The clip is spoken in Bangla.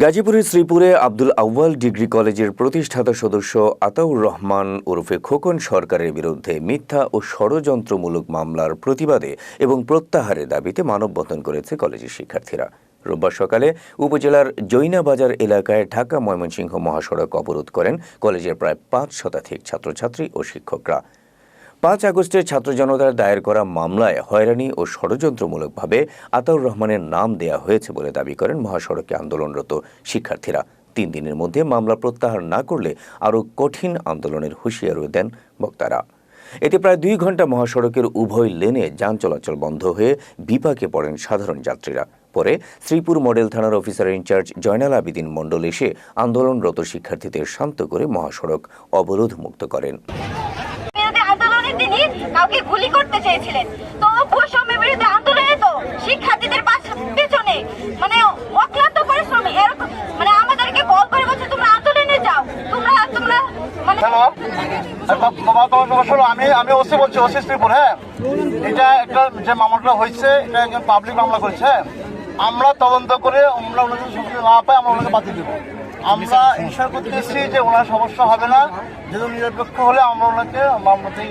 গাজীপুরের শ্রীপুরে আব্দুল আউয়াল ডিগ্রি কলেজের প্রতিষ্ঠাতা সদস্য আতাউর রহমান ওরফে খোকন সরকারের বিরুদ্ধে মিথ্যা ও ষড়যন্ত্রমূলক মামলার প্রতিবাদে এবং প্রত্যাহারের দাবিতে মানববন্ধন করেছে কলেজের শিক্ষার্থীরা। রোববার সকালে উপজেলার জৈনাবাজার এলাকায় ঢাকা ময়মনসিংহ মহাসড়ক অবরোধ করেন কলেজের প্রায় ৫ শতাধিক ছাত্রছাত্রী ও শিক্ষকরা। ৫ আগস্টের ছাত্র জনতার দায়ের করা মামলায় হয়রানি ও ষড়যন্ত্রমূলকভাবে আতাউর রহমানের নাম দেয়া হয়েছে বলে দাবি করেন মহাসড়কে আন্দোলনরত শিক্ষার্থীরা। ৩ দিনের মধ্যে মামলা প্রত্যাহার না করলে আরও কঠিন আন্দোলনের হুঁশিয়ারি দেন বক্তারা। এতে প্রায় ২ ঘণ্টা মহাসড়কের উভয় লেনে যান চলাচল বন্ধ হয়ে বিপাকে পড়েন সাধারণ যাত্রীরা। পরে শ্রীপুর মডেল থানার অফিসার ইনচার্জ জয়নাল আবেদিন মণ্ডল এসে আন্দোলনরত শিক্ষার্থীদের শান্ত করে মহাসড়ক অবরোধ মুক্ত করেন। তিনি কাউকে গুলি করতে চেয়েছিলেন, তো বৈষম্যের বিরুদ্ধে আন্দোলনে তো শিক্ষার্থীদের পেছনে মানে অক্লান্ত পরিশ্রমী এরকম মানে আমাদেরকে কল করে বলছে তোমরা আন্দোলনে যাও, তোমরা মানে আমি ওসি বলছি, ওসি শ্রীপুর। হ্যাঁ, এটা একটা যে মামলাটা হয়েছে এটা একজন পাবলিক মামলা করেছে। আমরা তদন্ত করে আমরা ওনাদের সুবিধা না পাই আমরা ওনাকে বাতিল দেবো। আমরা ইনশোর করতেছি যে ওনার সমস্যা হবে না, যেহেতু নিরপেক্ষ হলে আমরা ওনাকে মামলাতে